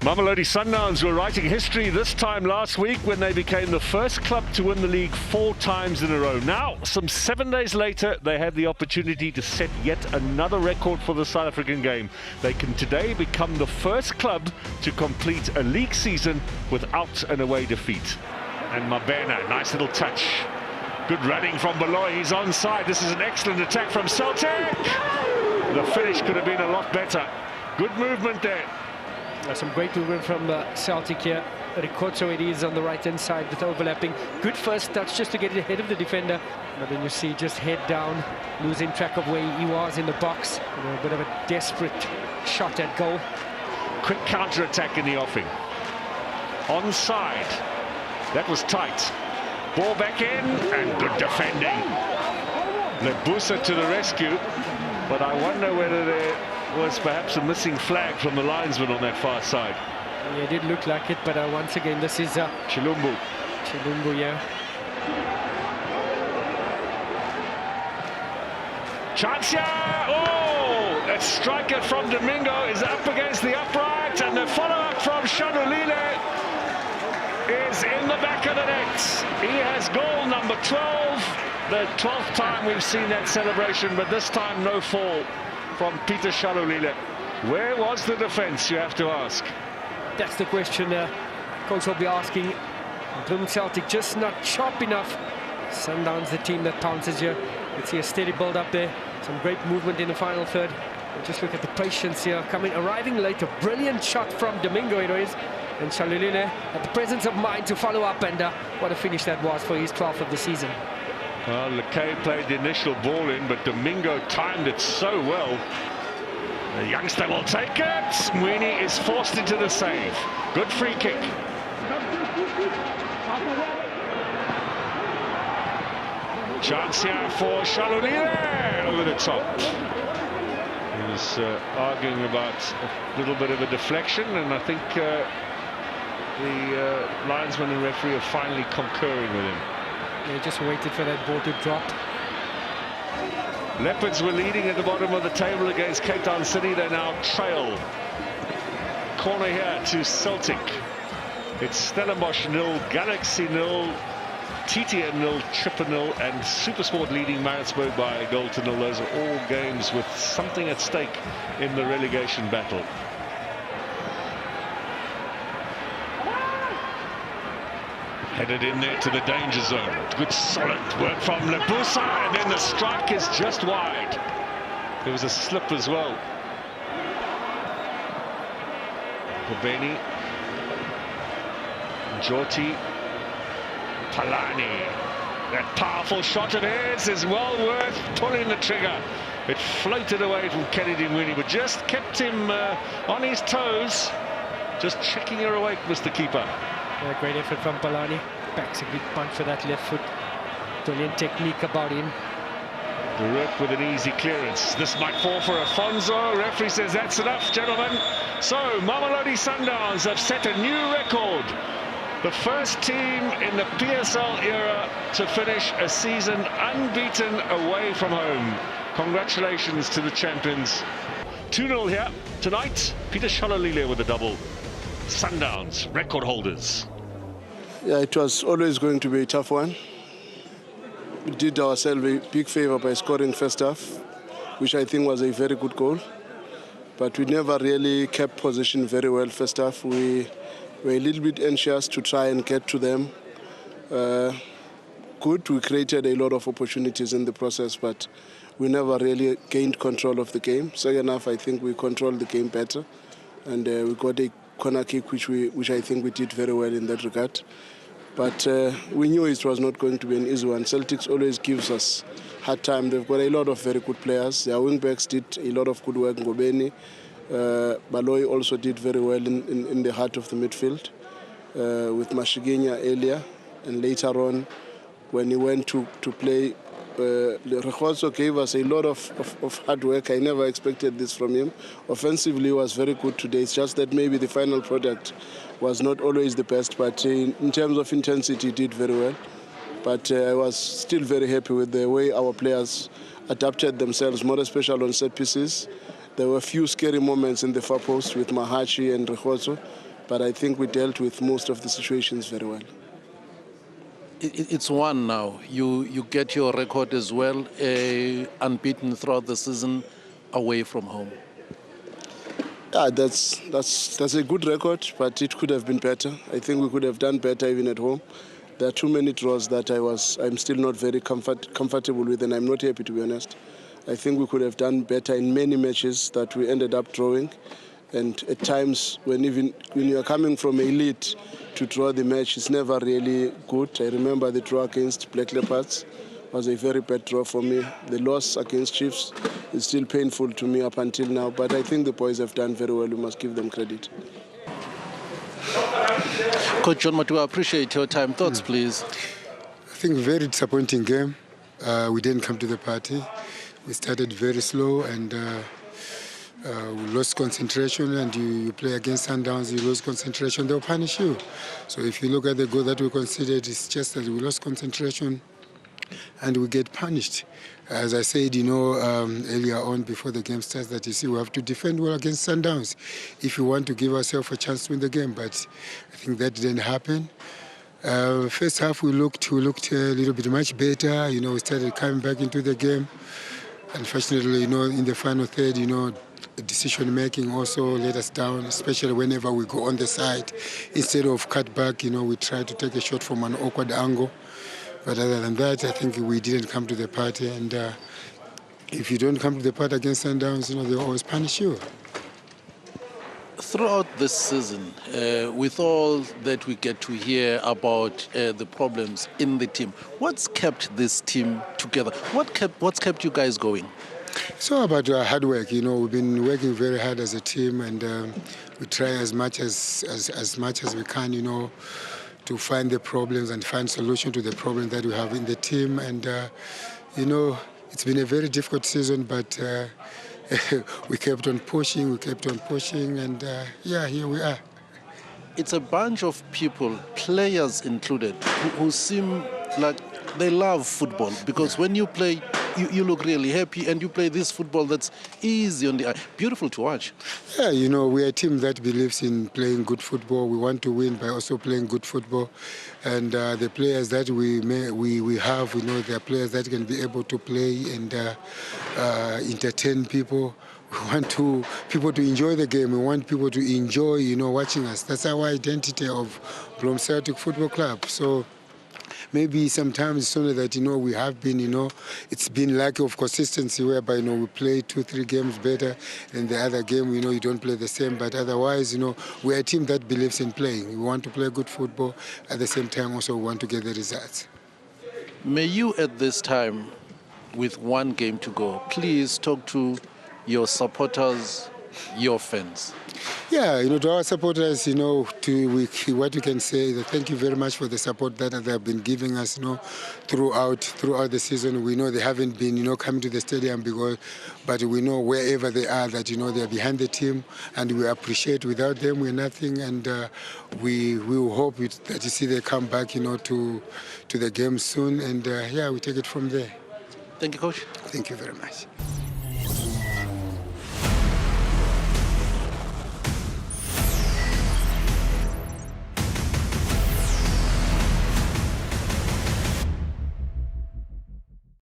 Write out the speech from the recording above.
Mamelodi Sundowns were writing history this time last week when they became the first club to win the league 4 times in a row. Now, some 7 days later, they had the opportunity to set yet another record for the South African game. They can today become the first club to complete a league season without an away defeat. And Mabena, nice little touch. Good running from below, he's onside. This is an excellent attack from Celtic. The finish could have been a lot better. Good movement there. Some great movement from Celtic here. Ricordo it is on the right-hand side with overlapping. Good first touch just to get it ahead of the defender. But then you see just head down, losing track of where he was in the box. A bit of a desperate shot at goal. Quick counter-attack in the offing. Onside. That was tight. Ball back in and good defending. Lebusa to the rescue. But I wonder whether there was perhaps a missing flag from the linesman on that far side. Yeah, it did look like it, but once again, this is Chilumbu. Chilumbu, yeah. Chance here! Oh! That striker from Domingo is up against the upright, and the follow-up from Shalulile is in the back of the net. He has goal number 12. The 12th time we've seen that celebration, but this time no fall from Peter Shalulile. Where was the defence, you have to ask? That's the question coach will be asking. Bloemfontein Celtic just not sharp enough. Sundowns, the team that pounces here. Let's see a steady build up there. Some great movement in the final third. And just look at the patience here, arriving late. A brilliant shot from Domingo it is. And Shalulile had the presence of mind to follow up, and what a finish that was for his 12th of the season. Well, Lekay played the initial ball in, but Domingo timed it so well. The youngster will take it. Mwini is forced into the save. Good free kick. Chance here for Shalulile over the top. He was arguing about a little bit of a deflection, and I think the linesman and referee are finally concurring with him. They just waited for that ball to drop. Leopards were leading at the bottom of the table against Cape Town City. They now trail. Corner here to Celtic. It's Stellenbosch 0, Galaxy 0, TTM 0, Chipper 0, and Supersport leading Maritzburg by a goal to 0. Those are all games with something at stake in the relegation battle. Headed in there to the danger zone. Good solid work from Lebusa, and then the strike is just wide. There was a slip as well. Kobeni, Joti, Palani. That powerful shot of his is well worth pulling the trigger. It floated away from Kennedy Mwini, but just kept him on his toes. Just checking her awake, Mr. Keeper. Yeah, great effort from Palani. Backs a good punch for that left foot. Brilliant technique about him. The work with an easy clearance. This might fall for Afonso. Referee says that's enough, gentlemen. So, Mamelodi Sundowns have set a new record. The first team in the PSL era to finish a season unbeaten away from home. Congratulations to the champions. 2-0 here tonight. Peter Shalulile with a double. Sundowns, record holders. Yeah, it was always going to be a tough one. We did ourselves a big favor by scoring first half, which I think was a very good goal. But we never really kept possession very well first half. We were a little bit anxious to try and get to them. Good, we created a lot of opportunities in the process, but we never really gained control of the game. Second half, I think we controlled the game better, and we got a corner kick, which I think we did very well in that regard. But we knew it was not going to be an easy one. Celtics always gives us hard time. They've got a lot of very good players. Their wing-backs did a lot of good work. Ngobeni, Baloyi also did very well in the heart of the midfield with Mashiginya earlier. And later on, when he went to play, Ricordo gave us a lot of hard work. I never expected this from him. Offensively, he was very good today. It's just that maybe the final product was not always the best, but in terms of intensity, he did very well. But I was still very happy with the way our players adapted themselves, more especially on set pieces. There were a few scary moments in the far post with Mahachi and Ricordo, but I think we dealt with most of the situations very well. It's one now. You get your record as well, unbeaten throughout the season, away from home. Yeah, that's a good record, but it could have been better. I think we could have done better even at home. There are too many draws that I'm still not very comfortable with, and I'm not happy, to be honest. I think we could have done better in many matches that we ended up drawing. And at times, when you are coming from a lead to draw the match, it's never really good. I remember the draw against Black Leopards was a very bad draw for me. The loss against Chiefs is still painful to me up until now. But I think the boys have done very well. We must give them credit. Coach John Matu, I appreciate your time. Thoughts, please? I think very disappointing game. We didn't come to the party. We started very slow and we lost concentration, and you play against Sundowns, you lose concentration, they'll punish you. So if you look at the goal that we conceded, it's just that we lost concentration and we get punished. As I said, earlier on before the game starts, that we have to defend well against Sundowns if we want to give ourselves a chance to win the game. But I think that didn't happen. First half we looked a little bit much better. We started coming back into the game. Unfortunately, in the final third, decision making also let us down, especially whenever we go on the side. Instead of cut back, we try to take a shot from an awkward angle. But other than that, I think we didn't come to the party. And if you don't come to the party against Sundowns, they always punish you. Throughout this season, with all that we get to hear about the problems in the team, what's kept this team together? What's kept you guys going? It's all about hard work. We've been working very hard as a team, and we try as much as we can, to find the problems and find solution to the problem that we have in the team. And it's been a very difficult season, but we kept on pushing, and here we are. It's a bunch of people, players included, who seem like they love football, because when you play, you look really happy, and you play this football that's easy on the eye. Beautiful to watch. Yeah, we're a team that believes in playing good football. We want to win by also playing good football. And the players that we have, they're players that can be able to play and entertain people. We want people to enjoy the game. We want people to enjoy, watching us. That's our identity of Bloemfontein Celtic Football Club. So maybe sometimes it's only that, we have been, it's been lack of consistency whereby, we play 2-3 games better, and the other game, you don't play the same. But otherwise, we're a team that believes in playing. We want to play good football. At the same time, also, we want to get the results. May you, at this time, with one game to go, please talk to your supporters, your fans. Yeah, to our supporters, what we can say is that thank you very much for the support that they have been giving us, throughout the season. We know they haven't been, coming to the stadium but we know wherever they are that, they are behind the team, and we appreciate. Without them, we're nothing, and we will hope that they come back, to the game soon, and we take it from there. Thank you, Coach. Thank you very much.